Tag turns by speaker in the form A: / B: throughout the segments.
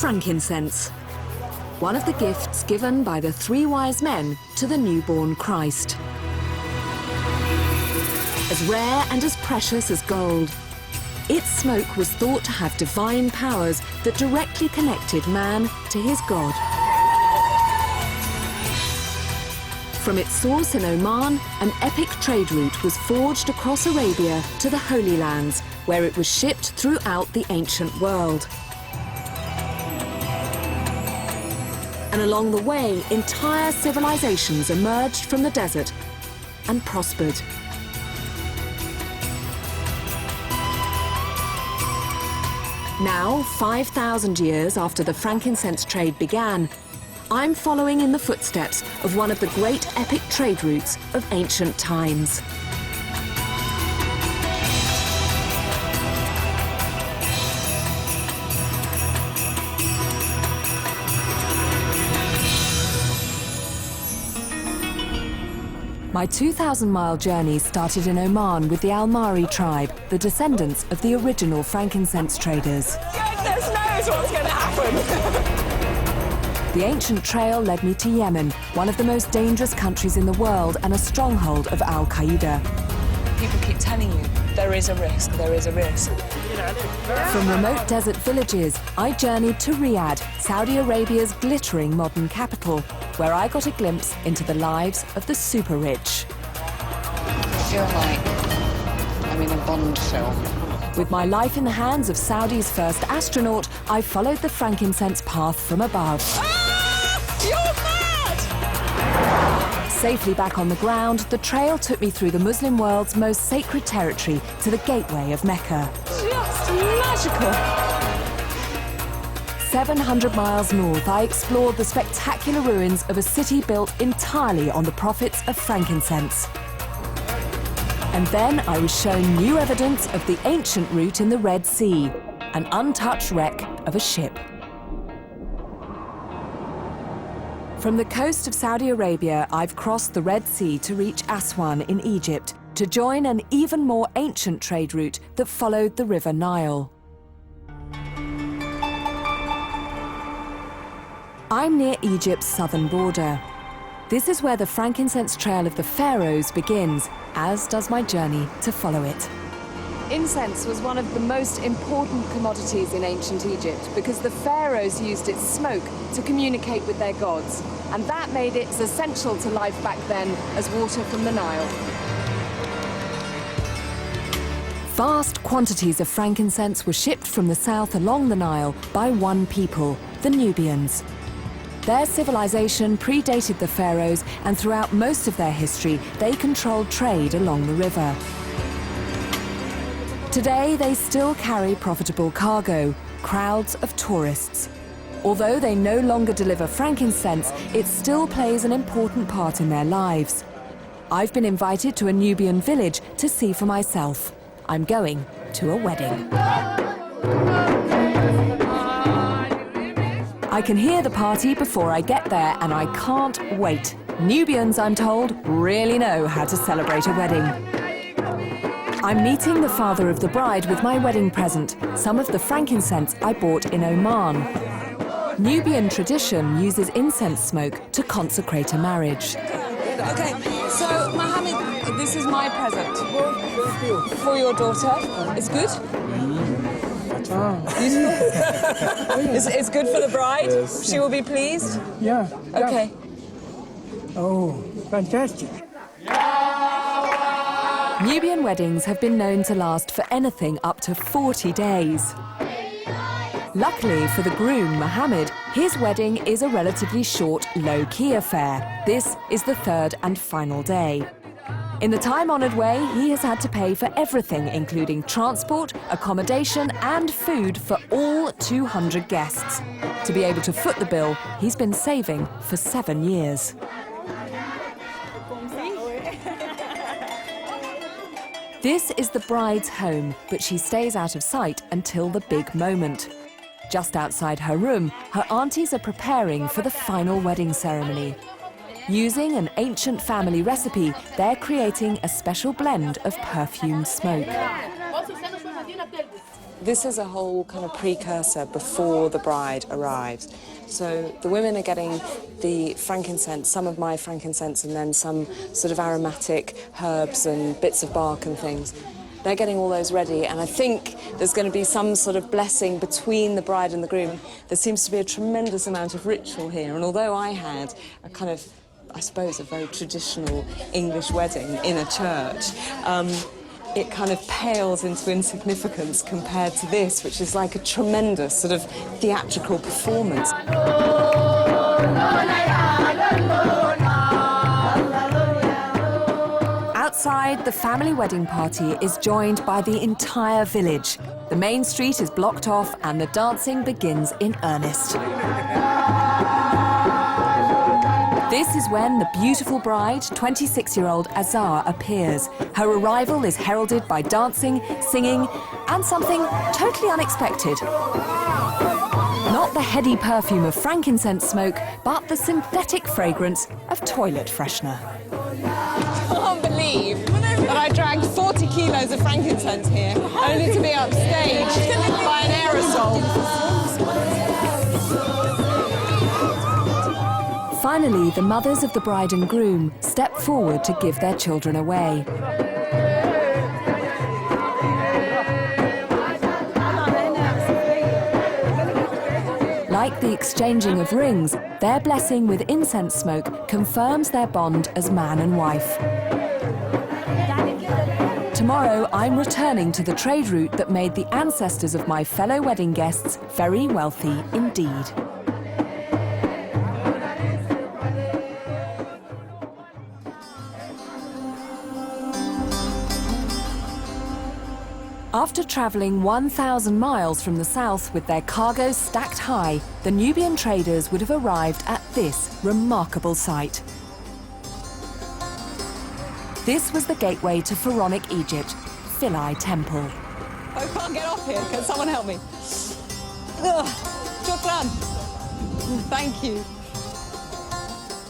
A: Frankincense, one of the gifts given by the three wise men to the newborn Christ. As rare and as precious as gold, its smoke was thought to have divine powers that directly connected man to his God. From its source in Oman, an epic trade route was forged across Arabia to the Holy Lands, where it was shipped throughout the ancient world. And along the way, entire civilizations emerged from the desert and prospered. Now, 5,000 years after the frankincense trade began, I'm following in the footsteps of one of the great epic trade routes of ancient times. My 2,000-mile journey started in Oman with the Al-Mari tribe, the descendants of the original frankincense traders.
B: Goodness knows what's going to happen!
A: The ancient trail led me to Yemen, one of the most dangerous countries in the world and a stronghold of Al-Qaeda.
B: People keep telling you, there is a risk, there is a risk.
A: From remote desert villages, I journeyed to Riyadh, Saudi Arabia's glittering modern capital, where I got a glimpse into the lives of the super-rich.
B: I feel like I'm in a Bond film.
A: With my life in the hands of Saudi's first astronaut, I followed the frankincense path from above.
B: Ah! You're mad!
A: Safely back on the ground, the trail took me through the Muslim world's most sacred territory to the gateway of Mecca.
B: Just magical!
A: 700 miles north, I explored the spectacular ruins of a city built entirely on the profits of frankincense. And then I was shown new evidence of the ancient route in the Red Sea, an untouched wreck of a ship. From the coast of Saudi Arabia, I've crossed the Red Sea to reach Aswan in Egypt, to join an even more ancient trade route that followed the River Nile. I'm near Egypt's southern border. This is where the frankincense trail of the pharaohs begins, as does my journey to follow it. Incense was one of the most important commodities in ancient Egypt because the pharaohs used its smoke to communicate with their gods, and that made it as essential to life back then as water from the Nile. Vast quantities of frankincense were shipped from the south along the Nile by one people, the Nubians. Their civilization predated the pharaohs, and throughout most of their history, they controlled trade along the river. Today, they still carry profitable cargo, crowds of tourists. Although they no longer deliver frankincense, it still plays an important part in their lives. I've been invited to a Nubian village to see for myself. I'm going to a wedding. I can hear the party before I get there, and I can't wait. Nubians, I'm told, really know how to celebrate a wedding. I'm meeting the father of the bride with my wedding present, some of the frankincense I bought in Oman. Nubian tradition uses incense smoke to consecrate a marriage.
B: Okay, so Mohammed, this is my present for your daughter. It's good? It's good for the bride? Yes. She will be pleased?
C: Yeah.
B: Okay.
C: Oh, fantastic.
A: Nubian weddings have been known to last for anything up to 40 days. Luckily for the groom, Mohammed, his wedding is a relatively short, low-key affair. This is the third and final day. In the time-honoured way, he has had to pay for everything, including transport, accommodation and food for all 200 guests. To be able to foot the bill, he's been saving for 7 years. This is the bride's home, but she stays out of sight until the big moment. Just outside her room, her aunties are preparing for the final wedding ceremony. Using an ancient family recipe, they're creating a special blend of perfumed smoke.
B: This is a whole kind of precursor before the bride arrives. So the women are getting the frankincense, some of my frankincense, and then some sort of aromatic herbs and bits of bark and things. They're getting all those ready, and I think there's going to be some sort of blessing between the bride and the groom. There seems to be a tremendous amount of ritual here, and although I had a kind of, I suppose, a very traditional English wedding in a church, it kind of pales into insignificance compared to this, which is like a tremendous sort of theatrical performance.
A: Outside, the family wedding party is joined by the entire village. The main street is blocked off and the dancing begins in earnest. This is when the beautiful bride, 26-year-old Azar, appears. Her arrival is heralded by dancing, singing, and something totally unexpected. Not the heady perfume of frankincense smoke, but the synthetic fragrance of toilet freshener.
B: I can't believe that I dragged 40 kilos of frankincense here, only to be upstaged by an aerosol.
A: Finally, the mothers of the bride and groom step forward to give their children away. Like the exchanging of rings, their blessing with incense smoke confirms their bond as man and wife. Tomorrow, I'm returning to the trade route that made the ancestors of my fellow wedding guests very wealthy indeed. After travelling 1,000 miles from the south with their cargoes stacked high, the Nubian traders would have arrived at this remarkable site. This was the gateway to pharaonic Egypt, Philae Temple.
B: I can't get off here. Can someone help me? Ugh. Shukran. Thank you.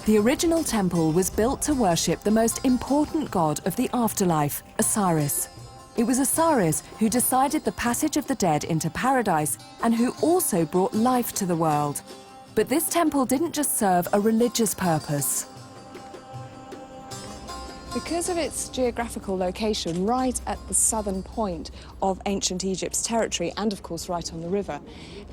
A: The original temple was built to worship the most important god of the afterlife, Osiris. It was Osiris who decided the passage of the dead into paradise and who also brought life to the world. But this temple didn't just serve a religious purpose.
B: Because of its geographical location right at the southern point of ancient Egypt's territory and, of course, right on the river,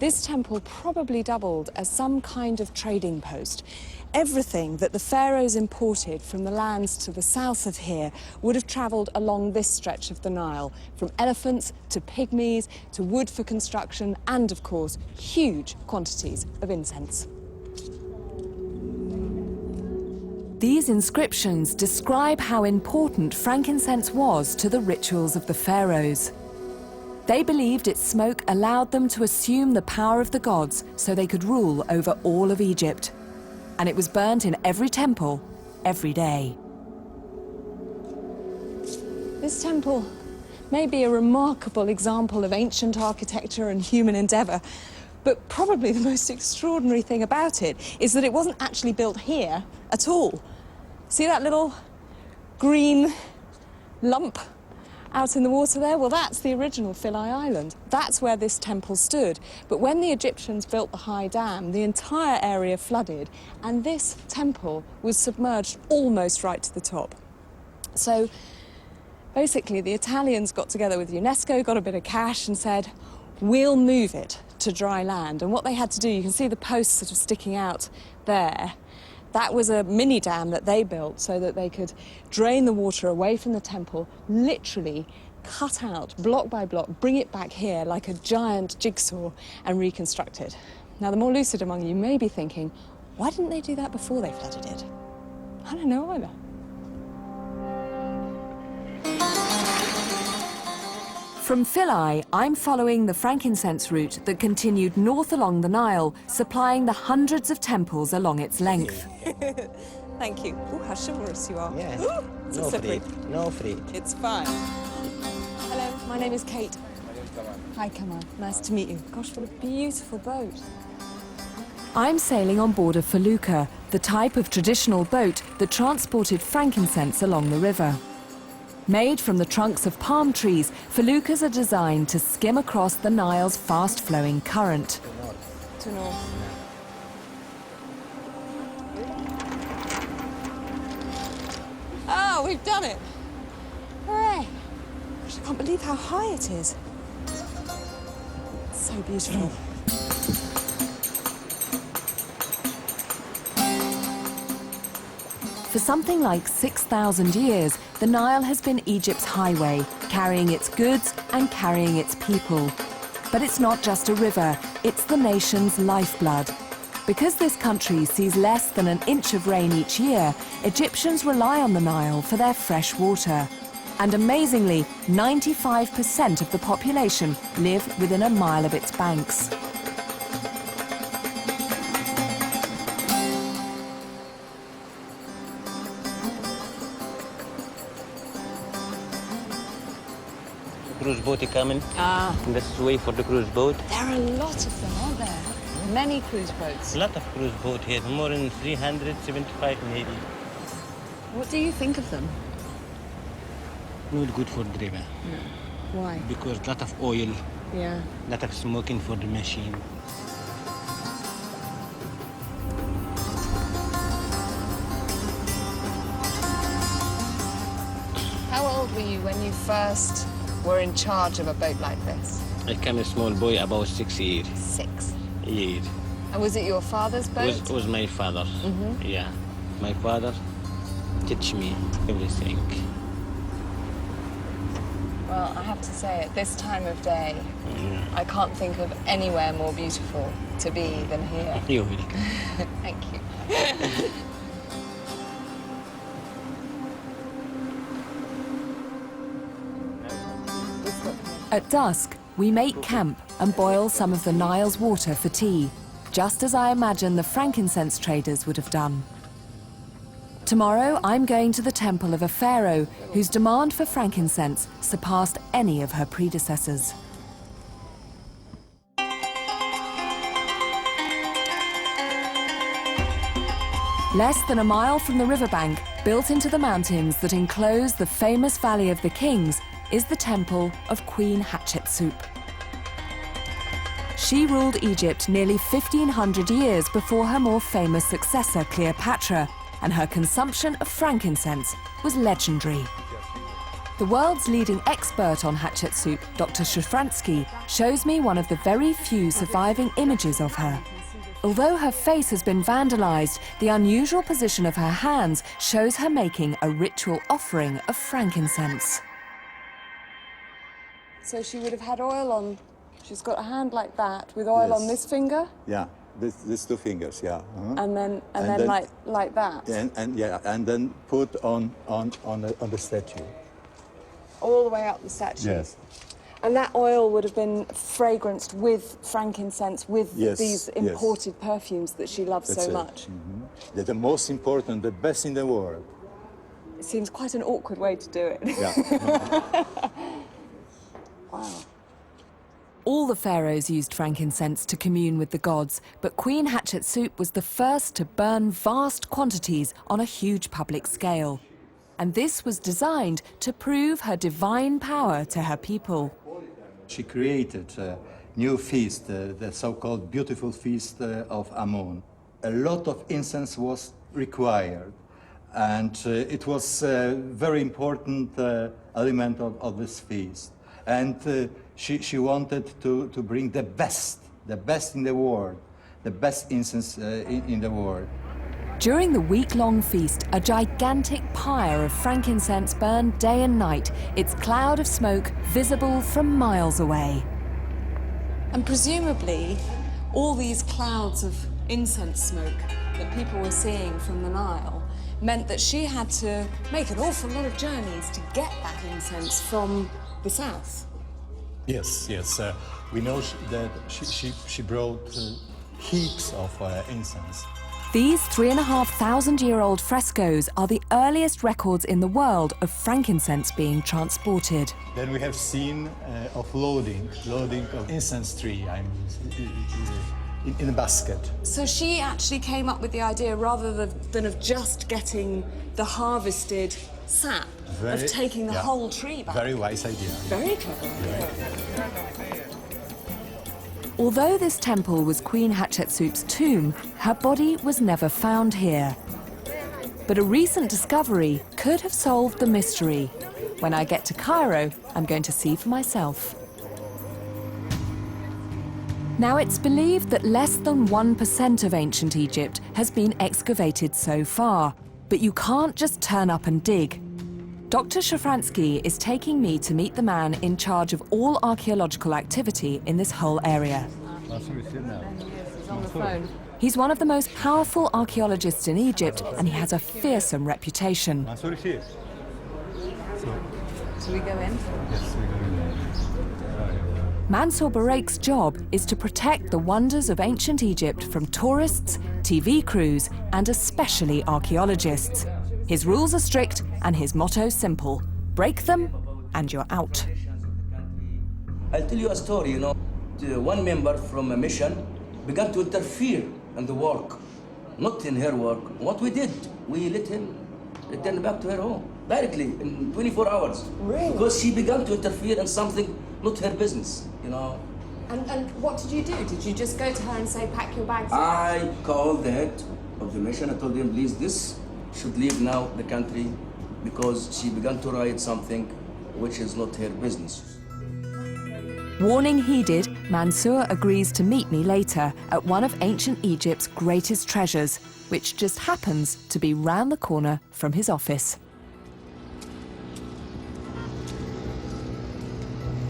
B: this temple probably doubled as some kind of trading post. Everything that the pharaohs imported from the lands to the south of here would have travelled along this stretch of the Nile, from elephants to pygmies to wood for construction and, of course, huge quantities of incense.
A: These inscriptions describe how important frankincense was to the rituals of the pharaohs. They believed its smoke allowed them to assume the power of the gods so they could rule over all of Egypt. And it was burnt in every temple, every day.
B: This temple may be a remarkable example of ancient architecture and human endeavour, but probably the most extraordinary thing about it is that it wasn't actually built here at all. See that little green lump out in the water there? Well, that's the original Philae Island. That's where this temple stood. But when the Egyptians built the high dam, the entire area flooded, and this temple was submerged almost right to the top. So basically, the Italians got together with UNESCO, got a bit of cash and said, we'll move it to dry land. And what they had to do, you can see the posts sort of sticking out there. That was a mini dam that they built so that they could drain the water away from the temple, literally cut out block by block, bring it back here like a giant jigsaw and reconstruct it. Now, the more lucid among you may be thinking, why didn't they do that before they flooded it? I don't know either.
A: From Philae, I'm following the frankincense route that continued north along the Nile, supplying the hundreds of temples along its length.
B: Thank you. Ooh, how chivalrous you are.
D: Yeah.
B: Ooh, it's
D: No
B: slippery.
D: frit. No frit.
B: It's fine. Hello, my name is Kate. Hi, Kamal. Nice to meet you. Gosh, what a beautiful boat.
A: I'm sailing on board a felucca, the type of traditional boat that transported frankincense along the river. Made from the trunks of palm trees, feluccas are designed to skim across the Nile's fast-flowing current.
B: To north. Oh, we've done it! Hooray! Gosh, I can't believe how high it is. It's so beautiful.
A: For something like 6,000 years, the Nile has been Egypt's highway, carrying its goods and carrying its people. But it's not just a river, it's the nation's lifeblood. Because this country sees less than an inch of rain each year, Egyptians rely on the Nile for their fresh water. And amazingly, 95% of the population live within a mile of its banks.
D: Cruise boat is coming. This is way for the cruise boat.
B: There are a lot of them, aren't there? Many cruise boats.
D: A lot of cruise boat here, more than 375 maybe.
B: What do you think of them?
D: Not good for driver.
B: No. Why?
D: Because a lot of oil,
B: Yeah.
D: a lot of smoking for the machine.
B: How old were you when you first were in charge of a boat like this?
D: I came a small boy about 6 years.
B: 6.
D: Years.
B: And was it your father's boat?
D: It was my father. Yeah. My father teach me everything.
B: Well, I have to say, at this time of day, I can't think of anywhere more beautiful to be than here.
D: You're welcome.
B: Thank you.
A: At dusk, we make camp and boil some of the Nile's water for tea, just as I imagine the frankincense traders would have done. Tomorrow, I'm going to the temple of a pharaoh whose demand for frankincense surpassed any of her predecessors. Less than a mile from the riverbank, built into the mountains that enclose the famous Valley of the Kings, is the temple of Queen Hatshepsut. She ruled Egypt nearly 1,500 years before her more famous successor, Cleopatra, and her consumption of frankincense was legendary. The world's leading expert on Hatshepsut, Dr. Shafransky, shows me one of the very few surviving images of her. Although her face has been vandalized, the unusual position of her hands shows her making a ritual offering of frankincense.
B: So she would have had oil on. She's got a hand like that with oil on this finger.
E: Yeah, these 2 fingers. Yeah.
B: And then like that.
E: And then put on the statue.
B: All the way up the statue.
E: Yes.
B: And that oil would have been fragranced with frankincense, with
E: Yes,
B: these imported perfumes that she loves so much.
E: They're the most important, the best in the world.
B: It seems quite an awkward way to do it.
E: Yeah.
B: Wow.
A: All the pharaohs used frankincense to commune with the gods, but Queen Hatshepsut was the first to burn vast quantities on a huge public scale. And this was designed to prove her divine power to her people.
F: She created a new feast, the so-called beautiful feast of Amun. A lot of incense was required, and it was a very important element of this feast. And she wanted to bring the best in the world, the best incense in the world.
A: During the week-long feast, a gigantic pyre of frankincense burned day and night, its cloud of smoke visible from miles away.
B: And presumably, all these clouds of incense smoke that people were seeing from the Nile meant that she had to make an awful lot of journeys to get that incense from the south.
F: Yes. We know that she brought heaps of incense.
A: These 3,500-year-old frescoes are the earliest records in the world of frankincense being transported.
F: Then we have seen of loading of incense tree, in a basket.
B: So she actually came up with the idea, rather than of just getting the harvested sap
F: Very-
B: of taking the
F: yeah.
B: whole tree back.
F: Very wise idea.
B: Very clever.
A: Although this temple was Queen Hatshepsut's tomb, her body was never found here. But a recent discovery could have solved the mystery. When I get to Cairo, I'm going to see for myself. Now, it's believed that less than 1% of ancient Egypt has been excavated so far, but you can't just turn up and dig. Dr. Shafransky is taking me to meet the man in charge of all archaeological activity in this whole area.
B: He's on the phone.
A: He's one of the most powerful archaeologists in Egypt, and he has a fearsome reputation.
B: Shall we go in?
A: Mansour Barek's job is to protect the wonders of ancient Egypt from tourists, TV crews, and especially archaeologists. His rules are strict and his motto simple: break them and you're out.
G: I'll tell you a story, you know. One member from a mission began to interfere in the work, not in her work. What we did, we let him return back to her home directly in 24 hours.
B: Really?
G: Because she began to interfere in something not her business, you know.
B: And what did you do? Did you just go to her and say, pack your bags?
G: I called the head of the mission. I told him, please, this should leave now the country because she began to write something which is not her business.
A: Warning heeded, Mansour agrees to meet me later at one of ancient Egypt's greatest treasures, which just happens to be round the corner from his office.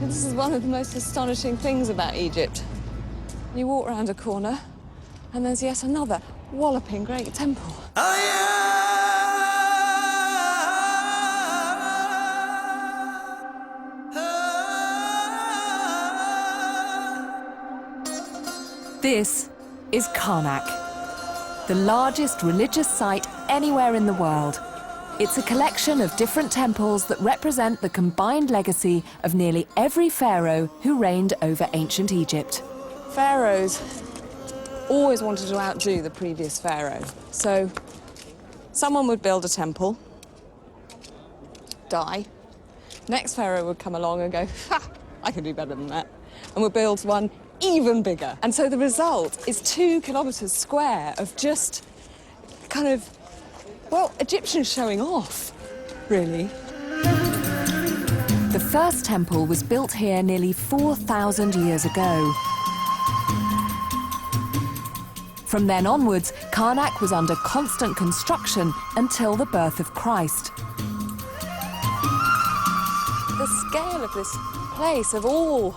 B: This is one of the most astonishing things about Egypt. You walk round a corner, and there's yet another walloping great temple.
A: This is Karnak, the largest religious site anywhere in the world. It's a collection of different temples that represent the combined legacy of nearly every pharaoh who reigned over ancient Egypt.
B: Pharaohs always wanted to outdo the previous pharaoh. So someone would build a temple, die. Next pharaoh would come along and go, ha, I can do better than that. And would build one even bigger. And so the result is 2 kilometers square of just kind of, well, Egyptians showing off, really.
A: The first temple was built here nearly 4,000 years ago. From then onwards, Karnak was under constant construction until the birth of Christ.
B: The scale of this place, of all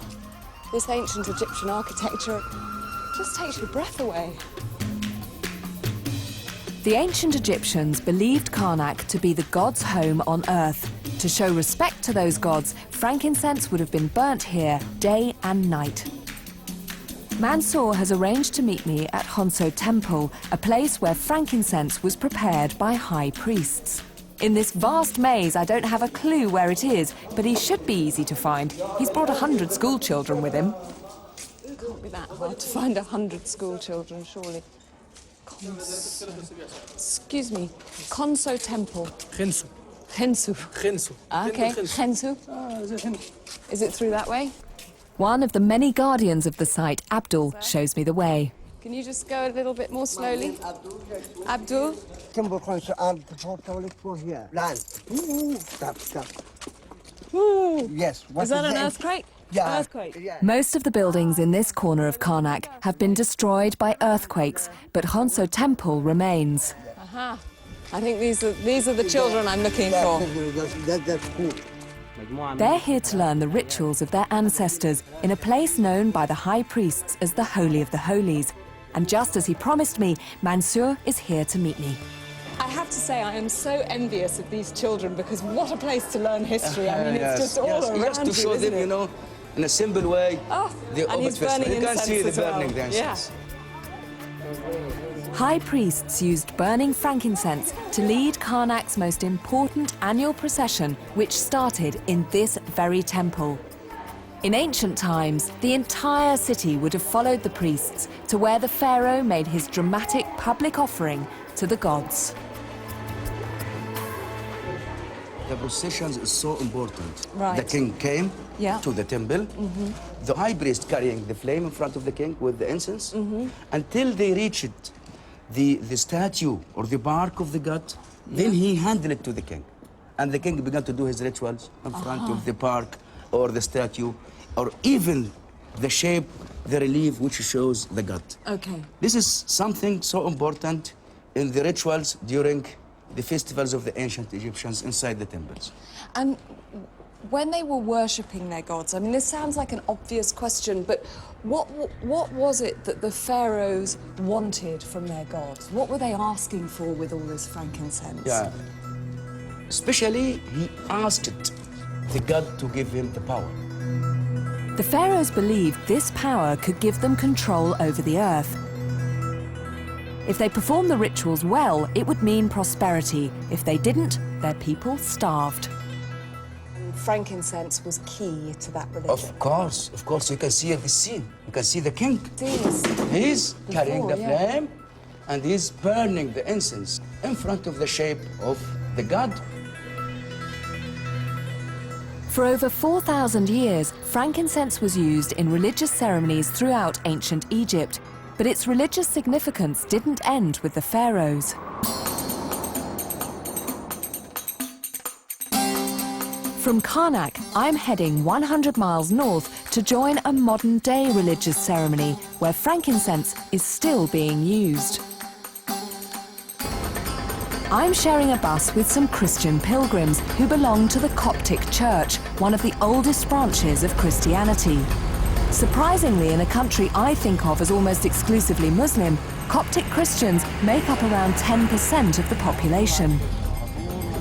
B: this ancient Egyptian architecture, just takes your breath away.
A: The ancient Egyptians believed Karnak to be the god's home on earth. To show respect to those gods, frankincense would have been burnt here day and night. Mansour has arranged to meet me at Honso Temple, a place where frankincense was prepared by high priests. In this vast maze, I don't have a clue where it is, but he should be easy to find. He's brought 100 school children with him.
B: It can't be that hard to find 100 school children, surely. Excuse me, Honso Temple.
H: Khensu.
B: Khensu.
H: Khensu.
B: Okay, Khensu. Is it through that way?
A: One of the many guardians of the site, Abdul, shows me the way.
B: Can you just go a little bit more slowly? Abdul?
C: Temple Khensu and the portal for here. Land. Stop.
B: Ooh.
C: Yes.
B: Is that an earthquake?
C: Yeah.
B: Earthquake.
C: Yeah.
A: Most of the buildings in this corner of Karnak have been destroyed by earthquakes, but Honso Temple remains.
B: Aha. I think these are the children I'm looking for.
C: That's cool.
A: They're here to learn the rituals of their ancestors in a place known by the high priests as the Holy of the Holies. And just as he promised me, Mansour is here to meet me.
B: I have to say, I am so envious of these children because what a place to learn history. I mean, it's just all around
G: Just to show
B: isn't
G: them,
B: it?
G: you know, in a simple way.
B: Oh,
G: the
B: and he's
G: Obit festival.
B: burning
G: You can see the
B: incense as well.
G: burning the incense.
A: High priests used burning frankincense to lead Karnak's most important annual procession, which started in this very temple. In ancient times, the entire city would have followed the priests to where the pharaoh made his dramatic public offering to the gods.
G: The processions is so important.
B: Right.
G: The king came
B: Yeah.
G: to the temple. The high priest carrying the flame in front of the king with the incense until they reached the statue or the bark of the god. Then he handed it to the king. And the king began to do his rituals in front of the park or the statue or even the shape, the relief which shows the god.
B: Okay.
G: This is something so important in the rituals during the festivals of the ancient Egyptians inside the temples.
B: And when they were worshipping their gods, I mean, this sounds like an obvious question, but what was it that the pharaohs wanted from their gods? What were they asking for with all this frankincense?
G: Yeah. Especially, he asked the god to give him the power.
A: The pharaohs believed this power could give them control over the earth. If they performed the rituals well, it would mean prosperity. If they didn't, their people starved.
B: Frankincense was key to that religion.
G: Of course, you can see the scene. You can see the king.
B: Yes.
G: He's carrying the
B: yeah.
G: flame and he's burning the incense in front of the shape of the god.
A: For over 4,000 years, frankincense was used in religious ceremonies throughout ancient Egypt, but its religious significance didn't end with the pharaohs. From Karnak, I'm heading 100 miles north to join a modern-day religious ceremony where frankincense is still being used. I'm sharing a bus with some Christian pilgrims who belong to the Coptic Church, one of the oldest branches of Christianity. Surprisingly, in a country I think of as almost exclusively Muslim, Coptic Christians make up around 10% of the population.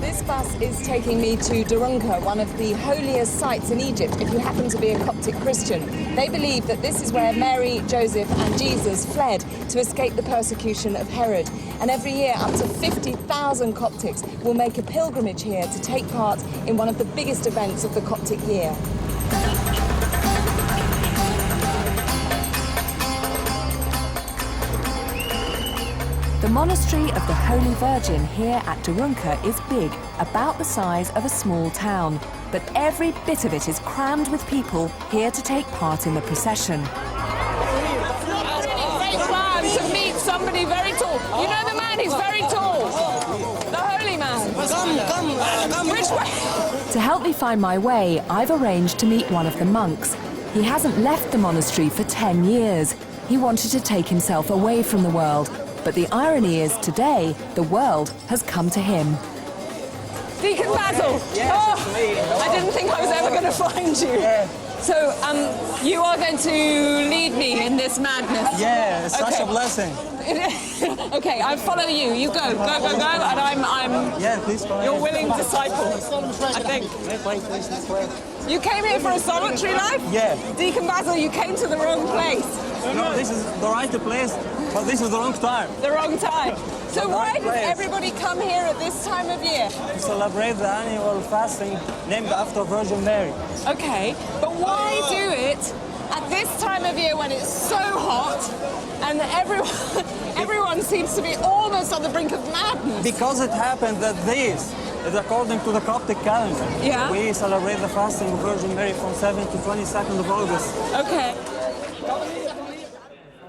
B: This bus is taking me to Durunka, one of the holiest sites in Egypt, if you happen to be a Coptic Christian. They believe that this is where Mary, Joseph and Jesus fled to escape the persecution of Herod. And every year, up to 50,000 Coptics will make a pilgrimage here to take part in one of the biggest events of the Coptic year.
A: The monastery of the Holy Virgin here at Durunka is big, about the size of a small town. But every bit of it is crammed with people here to take part in the procession.
B: Great plan to meet somebody very tall. You know the man, he's very tall. The holy man. Come. Which way?
A: To help me find my way, I've arranged to meet one of the monks. He hasn't left the monastery for 10 years. He wanted to take himself away from the world. But the irony is, today, the world has come to him.
B: Deacon Basil!
H: Yes, it's me.
B: I didn't think I was ever going to find you.
H: Yeah.
B: So, you are going to lead me in this madness?
H: Yeah, it's such
B: Okay.
H: a blessing.
B: Okay, I follow you. You go, and I'm
H: Yeah, please go
B: your
H: ahead.
B: willing disciple, I think. You came here for a solitary life?
H: Yeah.
B: Deacon Basil, you came to the wrong place.
H: No, this is the right place, but this is the wrong time.
B: The wrong time. So why does
H: place.
B: everybody come here at this time of year?
H: To celebrate the annual fasting named after Virgin Mary.
B: Okay, but why do it at this time of year when it's so hot and everyone seems to be almost on the brink of madness?
H: Because it happened that this is according to the Coptic calendar.
B: Yeah.
H: We celebrate the fasting of Virgin Mary from 7th to 22nd of August.
B: Okay.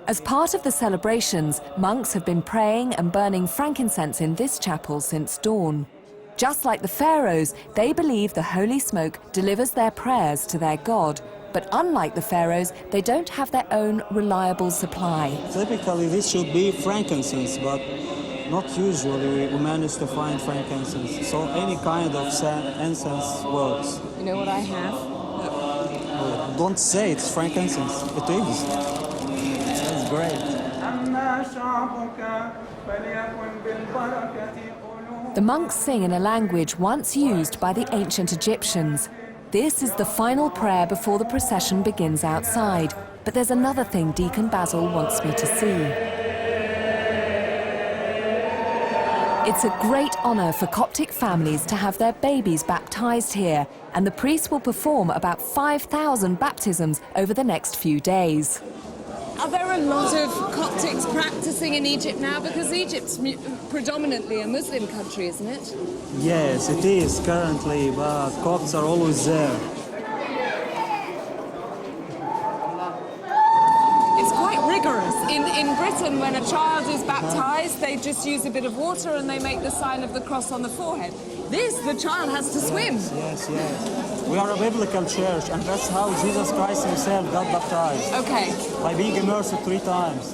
A: As part of the celebrations, monks have been praying and burning frankincense in this chapel since dawn. Just like the pharaohs, they believe the holy smoke delivers their prayers to their god. But unlike the pharaohs, they don't have their own reliable supply.
H: Typically, this should be frankincense, but not usually we manage to find frankincense. So any kind of incense works.
B: You know what I have?
H: Don't say it's frankincense. It is. It's great.
A: The monks sing in a language once used by the ancient Egyptians. This is the final prayer before the procession begins outside. But there's another thing Deacon Basil wants me to see. It's a great honour for Coptic families to have their babies baptised here, and the priest will perform about 5,000 baptisms over the next few days.
B: Are there a lot of Coptics practicing in Egypt now? Because Egypt's predominantly a Muslim country, isn't it?
H: Yes, it is currently, but Copts are always there.
B: It's quite rigorous. In Britain, when a child is baptised, they just use a bit of water and they make the sign of the cross on the forehead. The child has to swim.
H: Yes. We are a biblical church, and that's how Jesus Christ himself got baptized.
B: Okay.
H: By being immersed 3 times.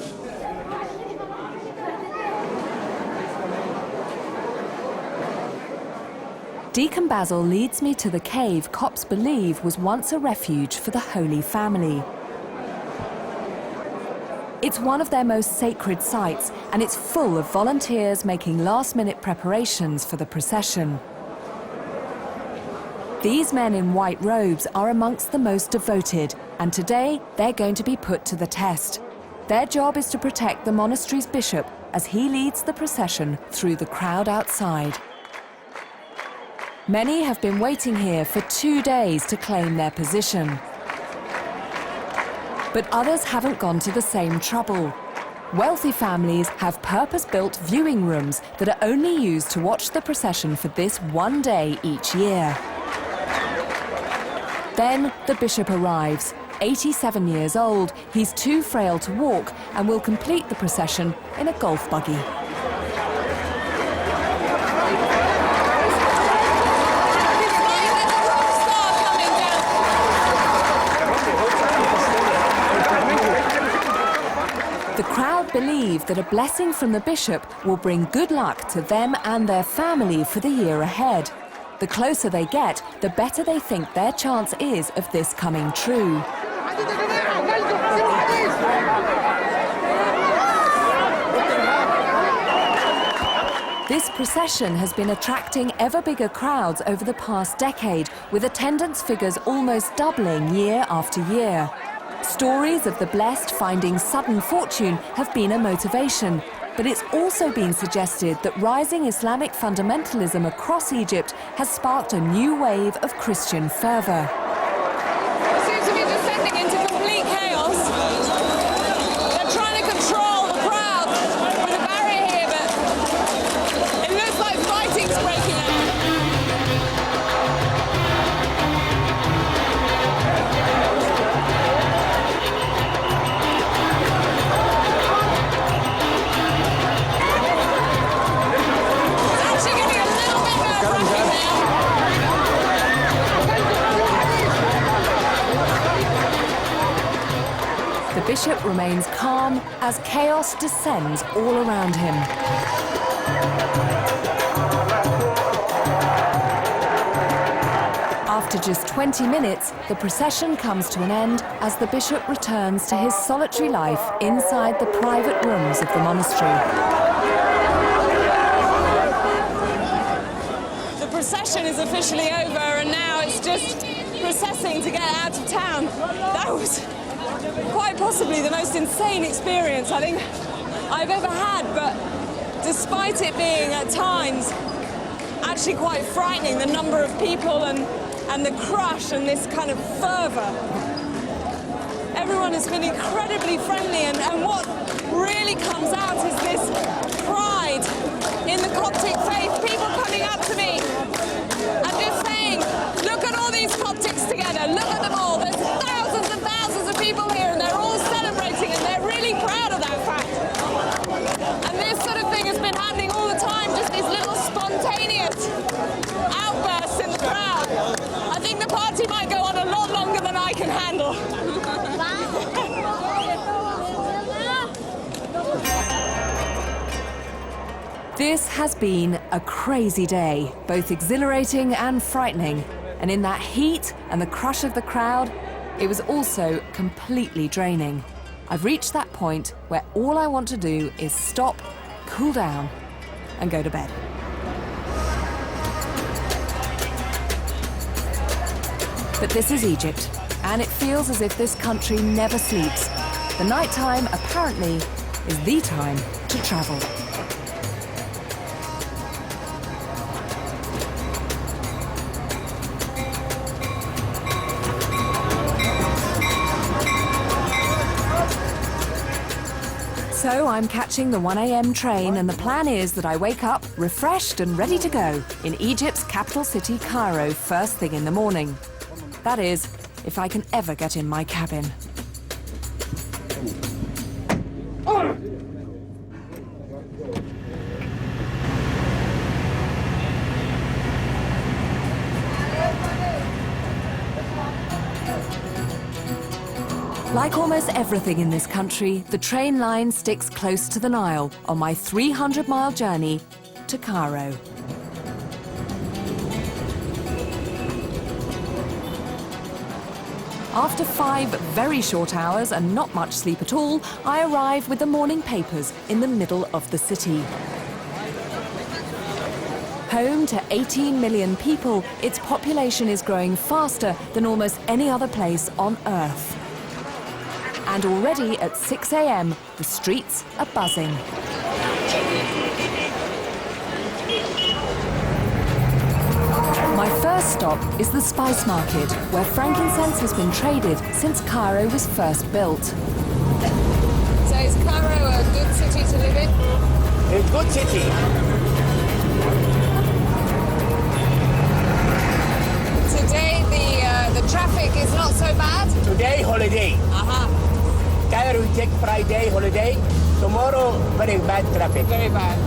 A: Deacon Basil leads me to the cave Copts believe was once a refuge for the Holy Family. It's one of their most sacred sites, and it's full of volunteers making last-minute preparations for the procession. These men in white robes are amongst the most devoted, and today they're going to be put to the test. Their job is to protect the monastery's bishop as he leads the procession through the crowd outside. Many have been waiting here for 2 days to claim their position. But others haven't gone to the same trouble. Wealthy families have purpose-built viewing rooms that are only used to watch the procession for this one day each year. Then the bishop arrives. 87 years old, he's too frail to walk and will complete the procession in a golf buggy. The crowd believe that a blessing from the bishop will bring good luck to them and their family for the year ahead. The closer they get, the better they think their chance is of this coming true. This procession has been attracting ever bigger crowds over the past decade, with attendance figures almost doubling year after year. Stories of the blessed finding sudden fortune have been a motivation, but it's also been suggested that rising Islamic fundamentalism across Egypt has sparked a new wave of Christian fervour.
B: It seems to be descending into complete chaos. They're trying to control the crowd with a barrier here, but it looks like fighting's breaking out.
A: The bishop remains calm as chaos descends all around him. After just 20 minutes, the procession comes to an end as the bishop returns to his solitary life inside the private rooms of the monastery.
B: The procession is officially over, and now it's just processing to get out of town. That was quite possibly the most insane experience I think I've ever had, but despite it being at times actually quite frightening, the number of people and the crush and this kind of fervour. Everyone has been incredibly friendly, and what really comes out is this pride in the Coptic faith. People coming up to me and just saying, look at all these Coptics together, look at them all. There's thousands and thousands of people here, and they're all celebrating, and they're really proud of that fact. And this sort of thing has been happening all the time, just these little spontaneous outbursts in the crowd. I think the party might go on a lot longer than I can handle.
A: This has been a crazy day, both exhilarating and frightening. And in that heat and the crush of the crowd, it was also completely draining. I've reached that point where all I want to do is stop, cool down, and go to bed. But this is Egypt, and it feels as if this country never sleeps. The nighttime, apparently, is the time to travel. So I'm catching the 1 a.m. train, and the plan is that I wake up refreshed and ready to go in Egypt's capital city, Cairo, first thing in the morning. That is, if I can ever get in my cabin. Like almost everything in this country, the train line sticks close to the Nile on my 300-mile journey to Cairo. After 5 very short hours and not much sleep at all, I arrive with the morning papers in the middle of the city. Home to 18 million people, its population is growing faster than almost any other place on Earth. And already at 6 a.m., the streets are buzzing. My first stop is the spice market, where frankincense has been traded since Cairo was first built.
B: So is Cairo a good city to live in?
I: A good city.
B: Today the traffic is not so bad?
I: Today, holiday. Cairo, we take Friday, holiday. Tomorrow, very bad traffic.
B: Very bad.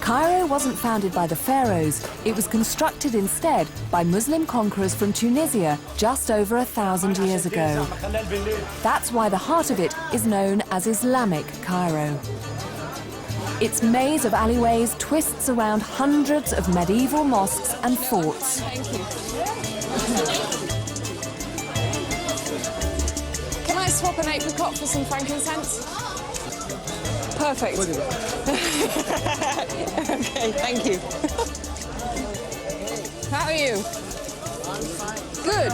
A: Cairo wasn't founded by the pharaohs. It was constructed instead by Muslim conquerors from Tunisia just over 1,000 years ago. That's why the heart of it is known as Islamic Cairo. Its maze of alleyways twists around hundreds of medieval mosques and forts.
B: Thank you. Can I swap an apricot for some frankincense? Perfect. Okay, thank you. How are you? I'm fine. Good.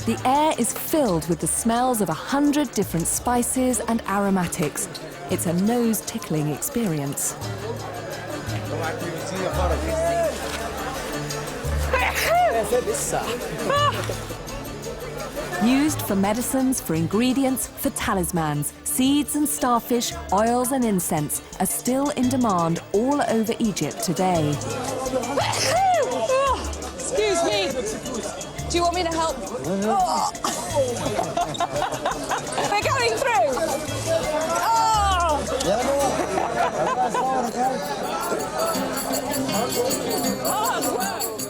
A: The air is filled with the smells of 100 different spices and aromatics. It's a nose-tickling experience. Used for medicines, for ingredients, for talismans, seeds and starfish, oils and incense are still in demand all over Egypt today.
B: Excuse me. Do you want me to help? We're going through.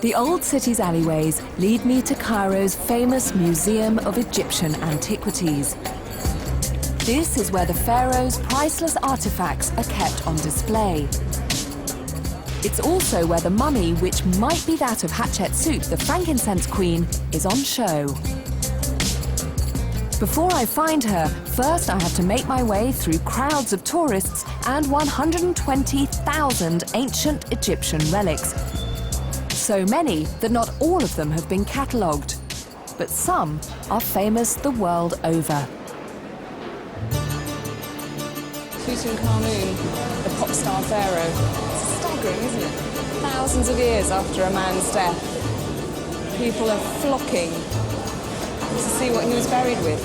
A: The old city's alleyways lead me to Cairo's famous Museum of Egyptian Antiquities. This is where the pharaoh's priceless artifacts are kept on display. It's also where the mummy, which might be that of Hatshepsut, the frankincense queen, is on show. Before I find her, first I have to make my way through crowds of tourists and 120,000 ancient Egyptian relics. So many that not all of them have been catalogued, but some are famous the world over.
B: Tutankhamun, the pop star pharaoh. It's staggering, isn't it? Thousands of years after a man's death, people are flocking to see what he was buried with.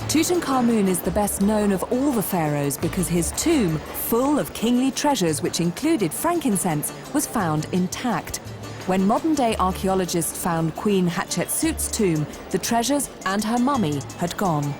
A: Tutankhamun is the best known of all the pharaohs because his tomb, full of kingly treasures which included frankincense, was found intact. When modern-day archaeologists found Queen Hatshepsut's tomb, the treasures and her mummy had gone.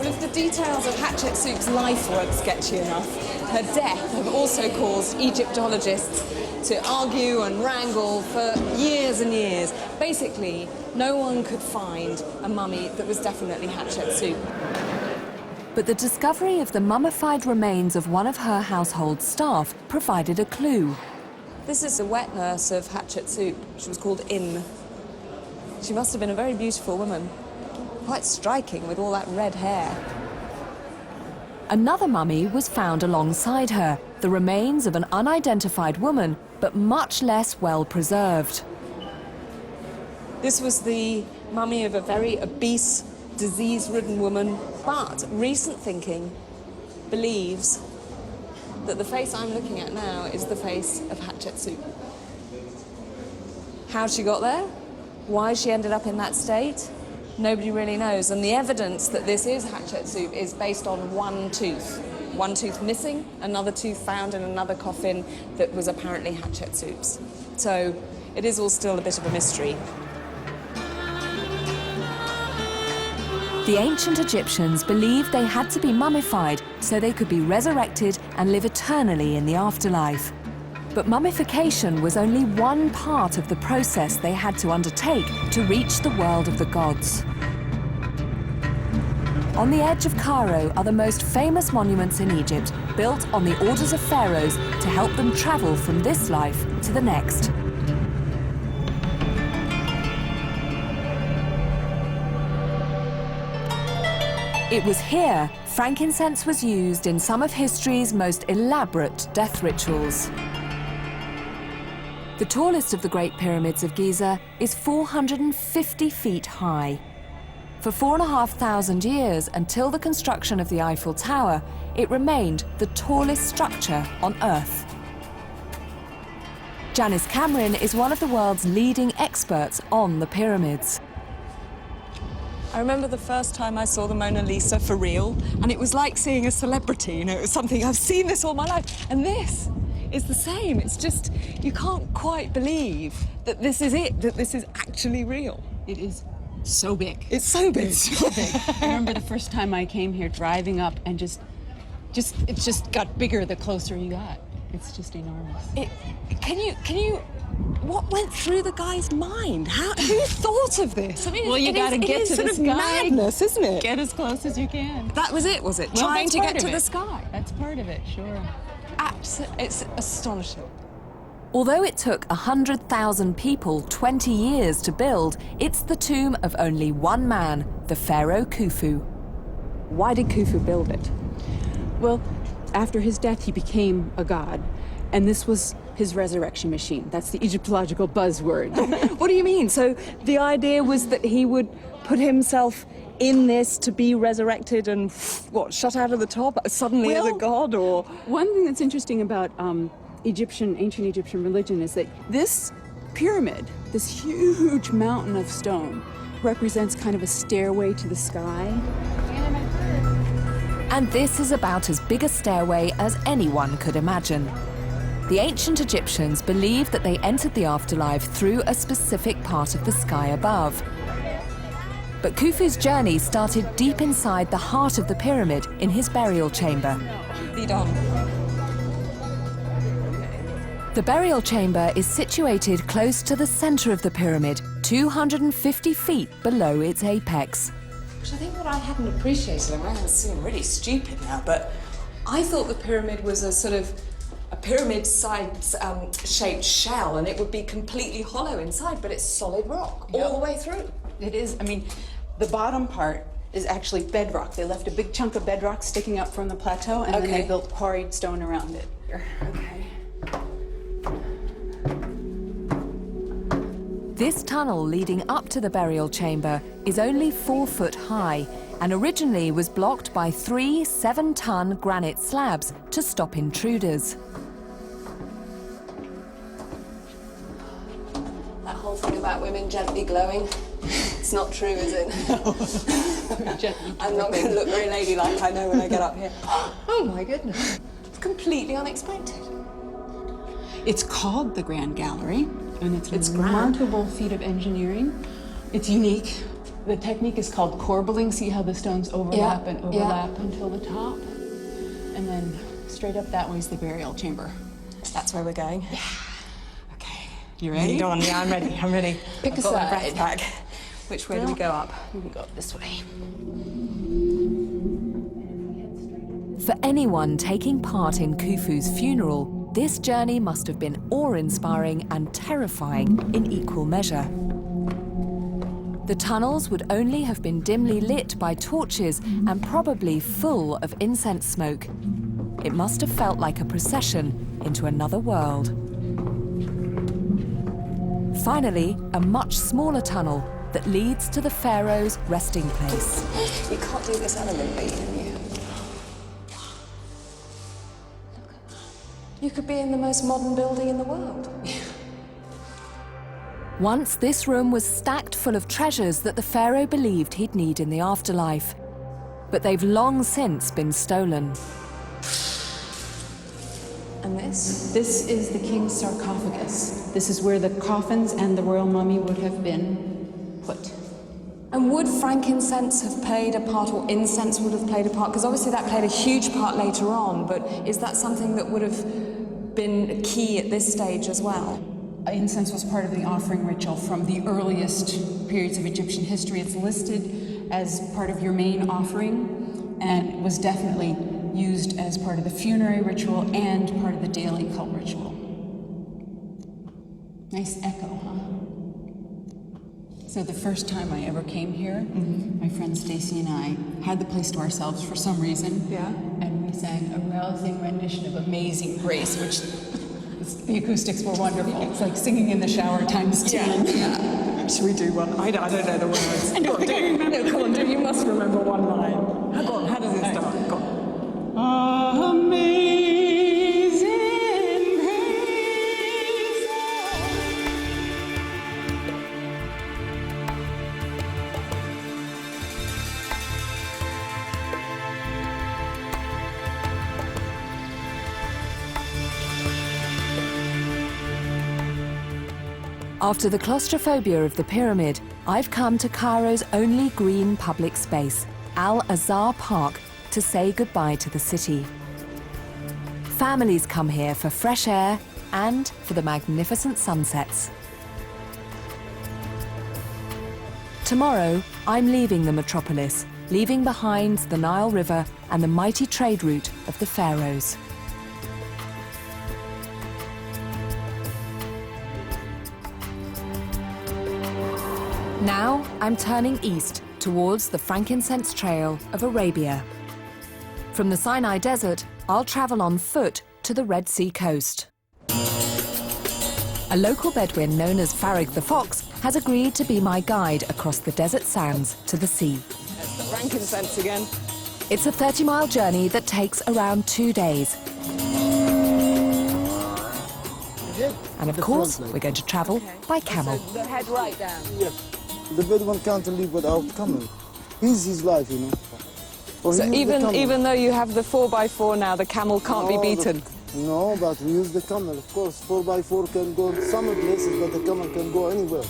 B: Well, if the details of Hatshepsut's life weren't sketchy enough, her death have also caused Egyptologists to argue and wrangle for years and years. Basically, no one could find a mummy that was definitely Hatshepsut.
A: But the discovery of the mummified remains of one of her household staff provided a clue.
B: This is the wet nurse of Hatshepsut. She was called In. She must have been a very beautiful woman. Quite striking with all that red hair.
A: Another mummy was found alongside her, the remains of an unidentified woman, but much less well preserved.
B: This was the mummy of a very obese, disease-ridden woman, but recent thinking believes that the face I'm looking at now is the face of Hatshepsut. How she got there, why she ended up in that state, nobody really knows. And the evidence that this is Hatshepsut is based on one tooth. One tooth missing, another tooth found in another coffin that was apparently Hatshepsut's. So it is all still a bit of a mystery.
A: The ancient Egyptians believed they had to be mummified so they could be resurrected and live eternally in the afterlife. But mummification was only one part of the process they had to undertake to reach the world of the gods. On the edge of Cairo are the most famous monuments in Egypt, built on the orders of pharaohs to help them travel from this life to the next. It was here frankincense was used in some of history's most elaborate death rituals. The tallest of the Great Pyramids of Giza is 450 feet high. For 4,500 years, until the construction of the Eiffel Tower, it remained the tallest structure on Earth. Janice Cameron is one of the world's leading experts on the pyramids.
B: I remember the first time I saw the Mona Lisa for real, and it was like seeing a celebrity, you know, it was something, I've seen this all my life, and this is the same. It's just, you can't quite believe that this is it, that this is actually real.
J: It is so big.
B: It's so big.
J: It's so big. I remember the first time I came here driving up and it just got bigger the closer you got. It's just enormous.
B: Can you, what went through the guy's mind? Who thought of this? I mean,
J: Well, you got to get to the sky.
B: Madness, isn't it?
J: Get as close as you can.
B: That was it, was it?
J: Well,
B: Trying to get to
J: it.
B: the sky.
J: That's part of it, sure.
B: Absolutely, it's astonishing.
A: Although it took 100,000 people 20 years to build, it's the tomb of only one man, the pharaoh Khufu.
B: Why did Khufu build it?
J: Well, after his death, he became a god, and this was his resurrection machine. That's the Egyptological buzzword.
B: What do you mean? So the idea was that he would put himself in this to be resurrected and, what, shut out of the top suddenly as a god, or?
J: One thing that's interesting about ancient Egyptian religion is that this pyramid, this huge mountain of stone, represents kind of a stairway to the sky.
A: And this is about as big a stairway as anyone could imagine. The ancient Egyptians believed that they entered the afterlife through a specific part of the sky above. But Khufu's journey started deep inside the heart of the pyramid in his burial chamber.
B: Lead on.
A: The burial chamber is situated close to the center of the pyramid, 250 feet below its apex.
B: Which I think what I hadn't appreciated, I mean, I seem really stupid now, but I thought the pyramid was a sort of a pyramid-shaped shell, and it would be completely hollow inside, but it's solid rock all the way through.
J: It is. I mean, the bottom part is actually bedrock. They left a big chunk of bedrock sticking up from the plateau, and then they built quarried stone around it.
B: Okay.
A: This tunnel leading up to the burial chamber is only 4 foot high and originally was blocked by 3 7-ton granite slabs to stop intruders.
B: That whole thing about women gently glowing, it's not true, is it? No. I'm not going to look very ladylike, I know, when I get up here. Oh my goodness. It's completely unexpected.
J: It's called the Grand Gallery, and it's a
B: grand.
J: remarkable feat of engineering. It's unique. The technique is called corbelling. See how the stones overlap and overlap until the top? And then straight up that way is the burial chamber.
B: That's where we're going.
J: Yeah. Okay. You ready?
B: Lead on, yeah, I'm ready, I'm ready.
J: Pick a
B: I've got my
J: side.
B: breath back. Which way do we go up?
J: We can go up this way.
A: For anyone taking part in Khufu's funeral, this journey must have been awe-inspiring and terrifying in equal measure. The tunnels would only have been dimly lit by torches and probably full of incense smoke. it must have felt like a procession into another world. Finally, a much smaller tunnel that leads to the pharaoh's resting place.
B: You can't do this elegantly, can you? You could be in the most modern building in the world.
A: Once this room was stacked full of treasures that the pharaoh believed he'd need in the afterlife. But they've long since been stolen.
B: And this?
J: This is the king's sarcophagus. This is where the coffins and the royal mummy would have been put.
B: And would frankincense have played a part, or incense would have played a part? Because obviously that played a huge part later on, but is that something that would have been key at this stage as well?
J: Incense was part of the offering ritual from the earliest periods of Egyptian history. It's listed as part of your main offering, and was definitely used as part of the funerary ritual and part of the daily cult ritual. Nice echo, huh? So the first time I ever came here, my friend Stacy and I had the place to ourselves for some reason.
B: Yeah.
J: And we sang a rousing rendition of Amazing Grace, which the acoustics were wonderful. It's like singing in the shower times 10.
B: Yeah. Should we do one? I don't know the words. Go on, no, come on, do. You must remember one line. Go on, how does it start? Go on.
J: Amazing grace.
A: After the claustrophobia of the pyramid, I've come to Cairo's only green public space, Al Azhar Park, to say goodbye to the city. Families come here for fresh air and for the magnificent sunsets. Tomorrow, I'm leaving the metropolis, leaving behind the Nile River and the mighty trade route of the pharaohs. Now I'm turning east towards the Frankincense Trail of Arabia. From the Sinai Desert, I'll travel on foot to the Red Sea coast. A local Bedouin known as Farig the Fox has agreed to be my guide across the desert sands to the sea.
B: That's the frankincense again.
A: It's a 30-mile journey that takes around 2 days. And of course, we're going to travel by camel.
B: So the head right down.
C: Yes. The Bedouin can't live without camel. He's his life, you know.
B: So even though you have the 4x4 now, the camel can't be beaten?
C: No, but we use the camel, of course. 4x4 can go some places, but the camel can go anywhere.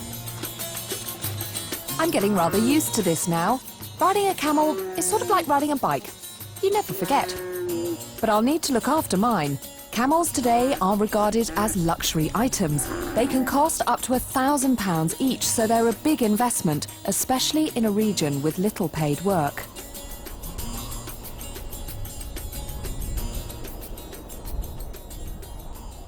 A: I'm getting rather used to this now. Riding a camel is sort of like riding a bike. You never forget. But I'll need to look after mine. Camels today are regarded as luxury items. They can cost up to £1,000 each, so they're a big investment, especially in a region with little paid work.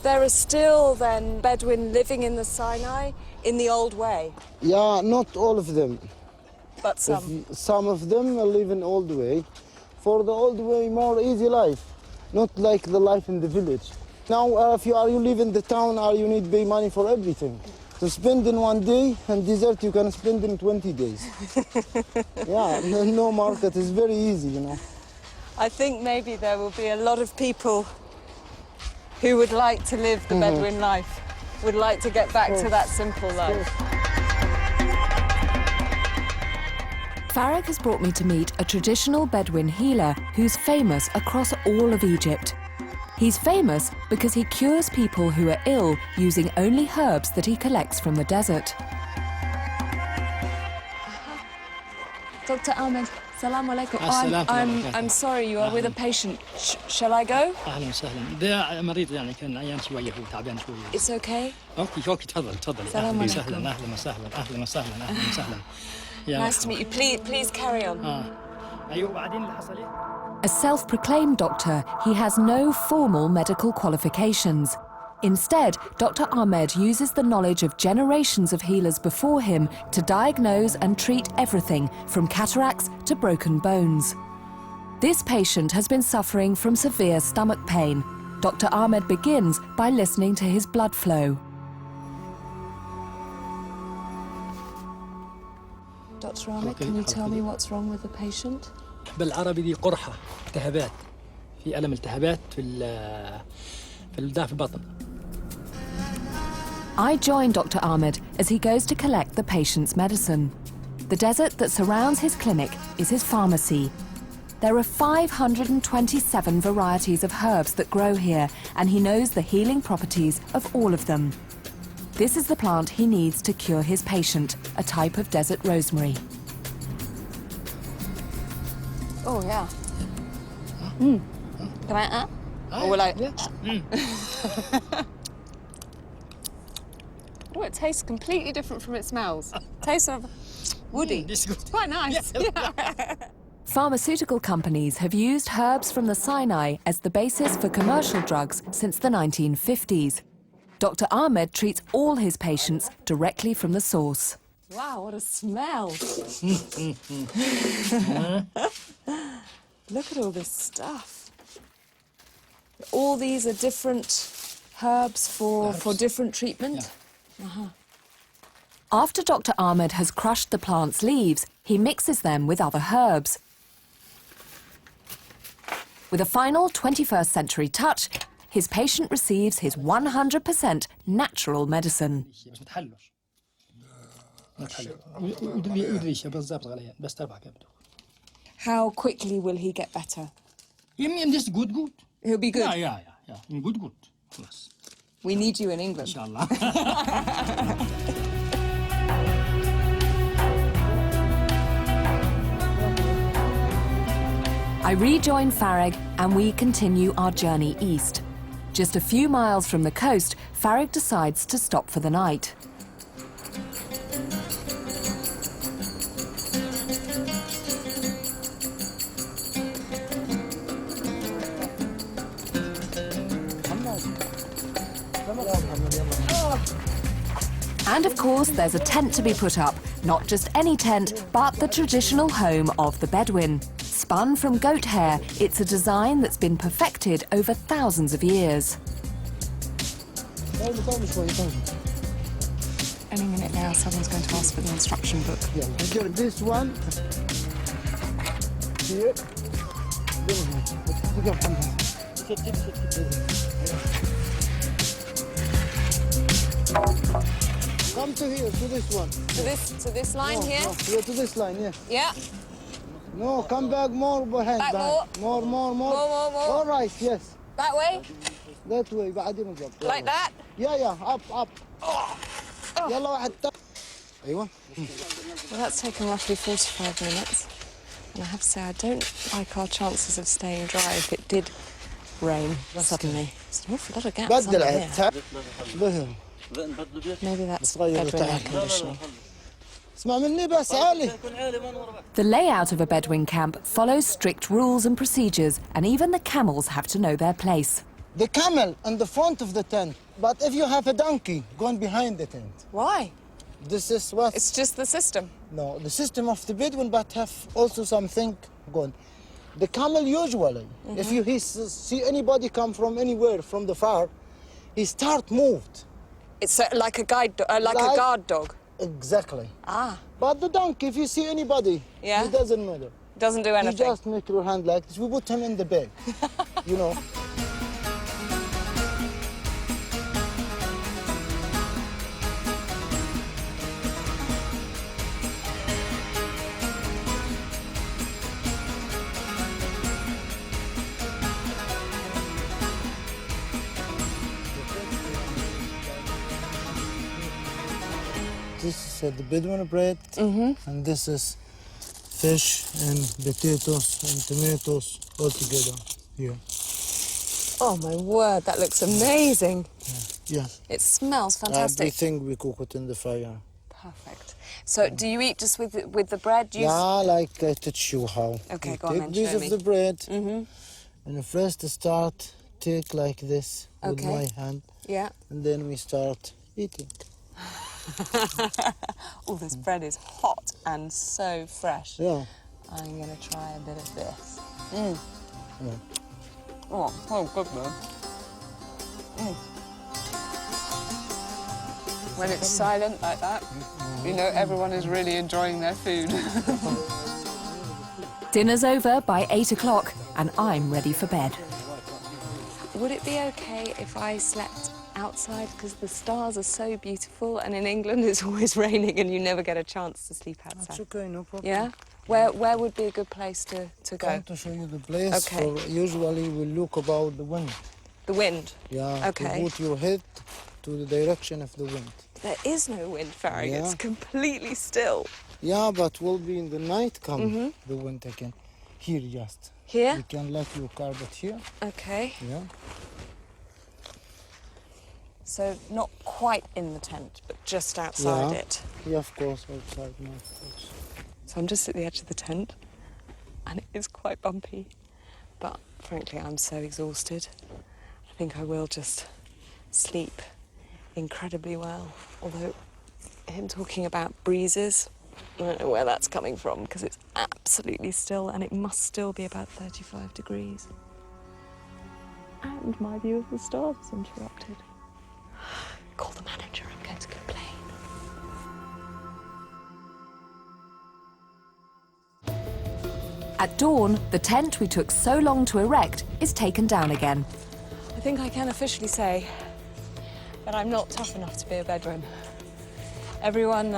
B: There are still then Bedouin living in the Sinai in the old way?
C: Yeah, not all of them.
B: But some?
C: Some of them are living old way. For the old way, more easy life. Not like the life in the village. Now, if you live in the town, you need to pay money for everything. To spend in 1 day, and dessert you can spend in 20 days. Yeah, no market is very easy, you know.
B: I think maybe there will be a lot of people who would like to live the Bedouin life, would like to get back to that simple life.
A: Farig has brought me to meet a traditional Bedouin healer who's famous across all of Egypt. He's famous because he cures people who are ill using only herbs that he collects from the desert.
B: Dr. Ahmed, salam alaikum.
K: السلام
B: I'm sorry, you are with a patient. Shall I go?
K: اهلا وسهلا ده مريض يعني كان عيان شويه هو تعبان شويه
B: It's okay.
K: اوكي تفضل
B: سلام
K: اهلا
B: عليكم.
K: وسهلا اهلا وسهلا اهلا وسهلا اهلا وسهلا
B: Nice to meet you. Please carry on.
K: ايوه بعدين اللي حصل ايه
A: A self-proclaimed doctor, he has no formal medical qualifications. Instead, Dr. Ahmed uses the knowledge of generations of healers before him to diagnose and treat everything from cataracts to broken bones. This patient has been suffering from severe stomach pain. Dr. Ahmed begins by listening to his blood flow.
B: Dr. Ahmed, can you tell me what's wrong with the patient?
K: بالعربي دي قرحة التهابات في ألم التهابات في البطن.
A: I join Dr. Ahmed as he goes to collect the patient's medicine. The desert that surrounds his clinic is his pharmacy. There are 527 varieties of herbs that grow here, and he knows the healing properties of all of them. This is the plant he needs to cure his patient, a type of desert rosemary.
B: Oh, yeah. Can I Or will I? Oh, it tastes completely different from it smells. Tastes of woody.
K: This is good.
B: It's quite nice. Yeah.
A: Pharmaceutical companies have used herbs from the Sinai as the basis for commercial drugs since the 1950s. Dr. Ahmed treats all his patients directly from the source.
B: Wow, what a smell. Look at all this stuff. All these are different herbs for different treatment?
K: Yeah.
A: After Dr. Ahmed has crushed the plant's leaves, he mixes them with other herbs. With a final 21st century touch, his patient receives his 100% natural medicine.
B: How quickly will he get better?
K: This good.
B: He'll be good?
K: Yeah. Good. خلاص.
B: We need you in England.
K: Inshallah.
A: I rejoin Farag and we continue our journey east. Just a few miles from the coast, Farag decides to stop for the night. And of course, there's a tent to be put up. Not just any tent, but the traditional home of the Bedouin. Spun from goat hair, it's a design that's been perfected over thousands of years.
B: Any minute now, someone's going to ask for the instruction book.
C: Yeah, get this one. Here. Come to here, to this one.
B: To this line here?
C: No, yeah, to this line, yeah.
B: Yeah.
C: No, come back more behind.
B: Back
C: more.
B: More.
C: All right, yes.
B: That way?
C: That way, بعدين نضرب.
B: Like that?
C: Yeah, up. يلا واحد. أيوة.
B: Well, that's taken roughly 45 minutes. And I have to say, I don't like our chances of staying dry if it did rain suddenly. There's an awful lot of gaps under here. Maybe that's Bedouin air conditioning.
A: The layout of a Bedouin camp follows strict rules and procedures, and even the camels have to know their place.
C: The camel in the front of the tent, but if you have a donkey going behind the tent.
B: Why?
C: This is what?
B: It's just the system.
C: No, the system of the Bedouin, but have also something going. The camel usually, if you see anybody come from anywhere, from the far, he start moved.
B: It's like a guide, a guard dog.
C: Exactly.
B: Ah.
C: But the donkey, if you see anybody, he doesn't matter.
B: Doesn't do anything.
C: You just make your hand like this. We put him in the bag, you know. This is the Bedouin bread, and this is fish and potatoes and tomatoes all together here.
B: Oh my word, that looks amazing.
C: Yeah.
B: It smells fantastic.
C: Everything we cook it in the fire.
B: Perfect. So, do you eat just with the bread?
C: Yeah, like I teach you how.
B: Okay,
C: you
B: go on
C: take
B: then,
C: piece
B: show
C: of
B: me.
C: the bread, and first start take like this with my hand, and then we start eating.
B: Oh, this bread is hot and so fresh.
C: Yeah.
B: I'm going to try a bit of this. Oh, oh, good man. When it's silent like that, you know everyone is really enjoying their food.
A: Dinner's over by 8 o'clock and I'm ready for bed.
B: Would it be okay if I slept outside? Because the stars are so beautiful, and in England it's always raining and you never get a chance to sleep outside.
C: It's okay, no problem.
B: Yeah? Where would be a good place to go?
C: Come to show you the place.
B: Okay.
C: Usually we look about the wind.
B: The wind?
C: Yeah,
B: Okay.
C: to put your head to the direction of the wind.
B: There is no wind, Farag.
C: Yeah.
B: It's completely still.
C: Yeah, but will be in the night come the wind again. Here just.
B: Here?
C: You can let your carpet here.
B: Okay.
C: Yeah.
B: So not quite in the tent, but just outside it.
C: Yeah, of course, outside, no, of course.
B: So I'm just at the edge of the tent, and it is quite bumpy. But frankly, I'm so exhausted. I think I will just sleep incredibly well. Although him talking about breezes, I don't know where that's coming from, because it's absolutely still, and it must still be about 35 degrees. And my view of the stars is interrupted. Call the manager, I'm going to complain.
A: At dawn, the tent we took so long to erect is taken down again.
B: I think I can officially say that I'm not tough enough to be a bedouin. Everyone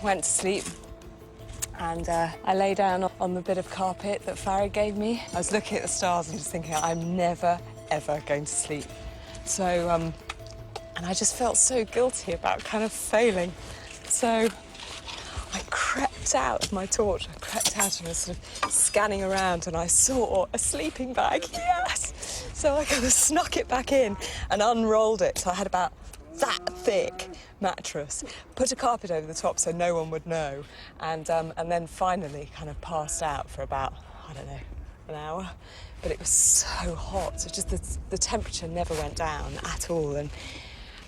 B: went to sleep, and I lay down on the bit of carpet that Farag gave me. I was looking at the stars and just thinking, I'm never, ever going to sleep. So, and I just felt so guilty about kind of failing. So I crept out with my torch. I crept out and was sort of scanning around, and I saw a sleeping bag. Yes! So I kind of snuck it back in and unrolled it. So I had about that thick mattress, put a carpet over the top so no one would know, and then finally kind of passed out for about, I don't know, an hour. But it was so hot, so just the temperature never went down at all.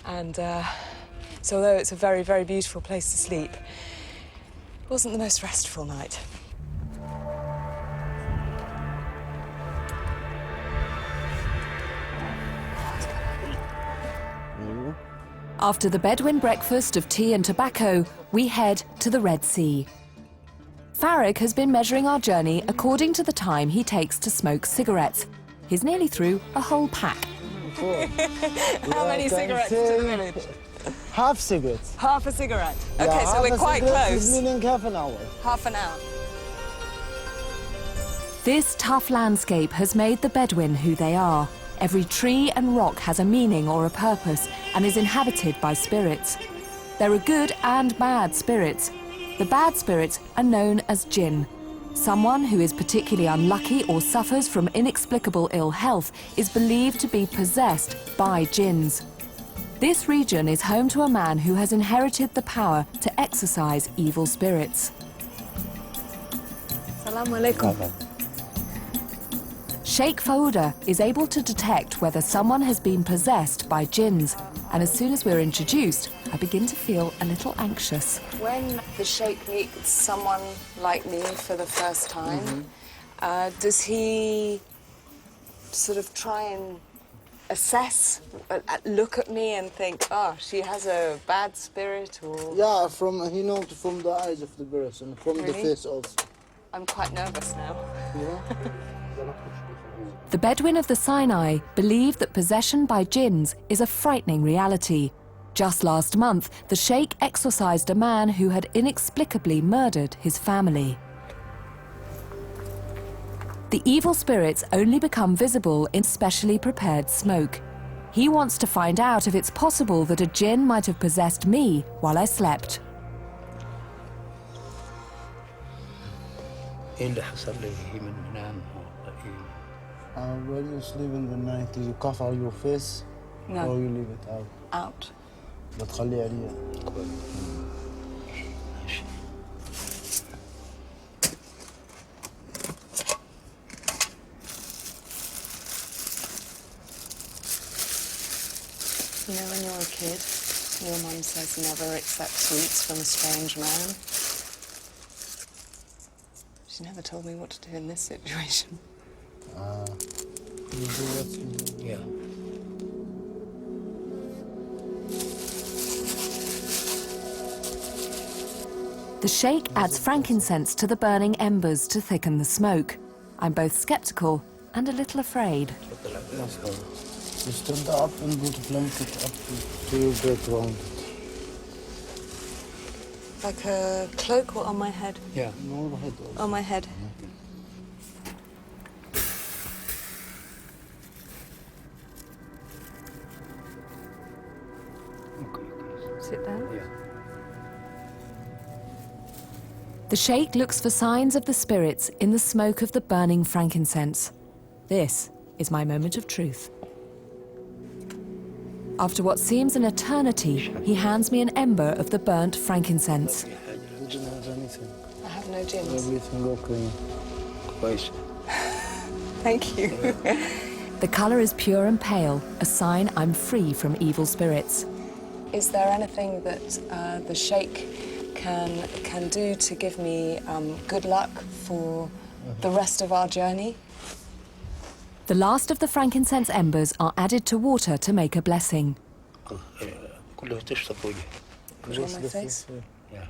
B: And so although it's a very, very beautiful place to sleep, it wasn't the most restful night.
A: After the Bedouin breakfast of tea and tobacco, we head to the Red Sea. Farag has been measuring our journey according to the time he takes to smoke cigarettes. He's nearly through a whole pack.
B: How many cigarettes to the village?
C: Half cigarettes.
B: Half a cigarette.
C: Yeah,
B: Okay, so we're quite close.
C: Meaning half an hour.
B: Half an hour.
A: This tough landscape has made the Bedouin who they are. Every tree and rock has a meaning or a purpose and is inhabited by spirits. There are good and bad spirits. The bad spirits are known as jinn. Someone who is particularly unlucky or suffers from inexplicable ill health is believed to be possessed by jinns. This region is home to a man who has inherited the power to exorcise evil spirits.
B: Assalamu alaikum.
A: Sheikh Fauda is able to detect whether someone has been possessed by jinns, and as soon as we're introduced, I begin to feel a little anxious.
B: When the Sheikh meets someone like me for the first time, does he sort of try and assess, look at me and think, oh, she has a bad spirit, or...?
C: Yeah, from the eyes of the person, from the
B: Really?
C: face also.
B: I'm quite nervous now.
C: Yeah.
A: The Bedouin of the Sinai believe that possession by jinns is a frightening reality. Just last month, the Sheikh exorcised a man who had inexplicably murdered his family. The evil spirits only become visible in specially prepared smoke. He wants to find out if it's possible that a jinn might have possessed me while I slept.
C: When you sleep in the night, do you cover your face?
B: No.
C: Or you leave it out?
B: Out.
C: بتخليه عليها.
B: You know, when you're a kid, your mum says never accept sweets from a strange man. She never told me what to do in this situation.
I: Yeah.
A: The sheikh adds frankincense to the burning embers to thicken the smoke. I'm both skeptical and a little afraid.
C: You stand up and put a blanket up to your back around it.
B: Like a cloak or on my head?
I: Yeah.
C: No head.
B: On my head. Sit down.
I: Yeah.
A: The sheikh looks for signs of the spirits in the smoke of the burning frankincense. This is my moment of truth. After what seems an eternity, he hands me an ember of the burnt frankincense.
C: You didn't have anything.
B: I have no gins.
C: Everything okay.
I: Twice.
B: Thank you.
A: The colour is pure and pale, a sign I'm free from evil spirits.
B: Is there anything that the sheikh can do to give me good luck for the rest of our journey?
A: The last of the frankincense embers are added to water to make a blessing.
B: Put it on my face?
I: Yeah.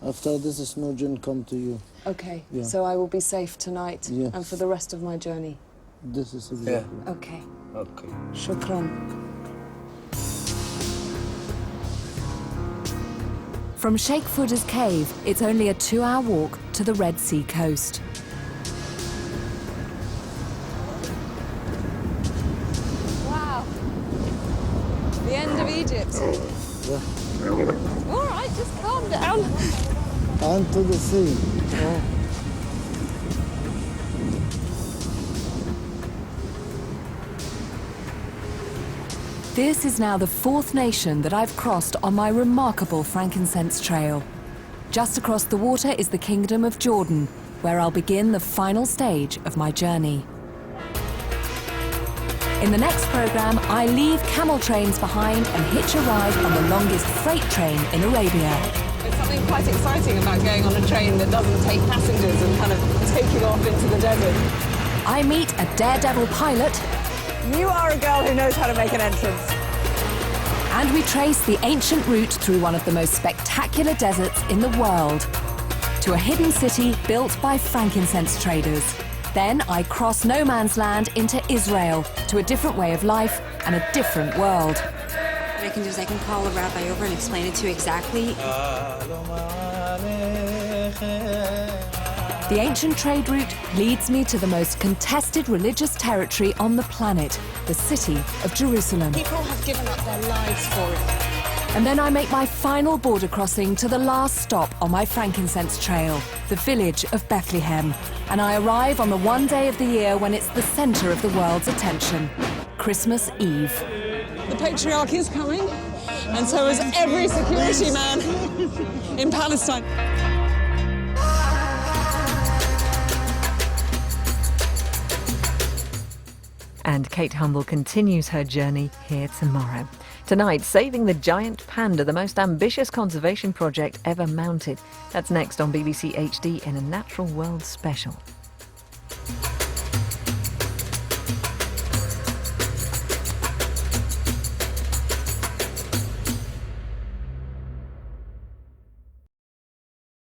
C: After this, is no jinn come to you.
B: Okay,
C: Yeah.
B: so I will be safe tonight
C: Yes.
B: and for the rest of my journey.
C: This is exactly.
B: Okay.
I: Okay.
B: Shukran.
A: From Sheikh Fuda's cave, it's only a 2-hour walk to the Red Sea coast.
B: Wow. The end of Egypt.
C: Yeah.
B: All right, just calm down.
C: And to the sea. Oh.
A: This is now the 4th nation that I've crossed on my remarkable frankincense trail. Just across the water is the Kingdom of Jordan, where I'll begin the final stage of my journey. In the next program, I leave camel trains behind and hitch a ride on the longest freight train in Arabia.
B: There's something quite exciting about going on a train that doesn't take passengers and kind of taking off into the desert.
A: I meet a daredevil pilot.
B: You are a girl who knows how to make an entrance.
A: And we trace the ancient route through one of the most spectacular deserts in the world to a hidden city built by frankincense traders. Then I cross no man's land into Israel to a different way of life and a different world.
L: What I can do is I can call a rabbi over and explain it to you exactly.
A: The ancient trade route leads me to the most contested religious territory on the planet, the city of Jerusalem.
B: People have given up their lives for it.
A: And then I make my final border crossing to the last stop on my frankincense trail, the village of Bethlehem. And I arrive on the one day of the year when it's the center of the world's attention, Christmas Eve.
B: The patriarch is coming, and so is every security man in Palestine.
M: And Kate Humble continues her journey here tomorrow. Tonight, saving the giant panda, the most ambitious conservation project ever mounted. That's next on BBC HD in a Natural World special.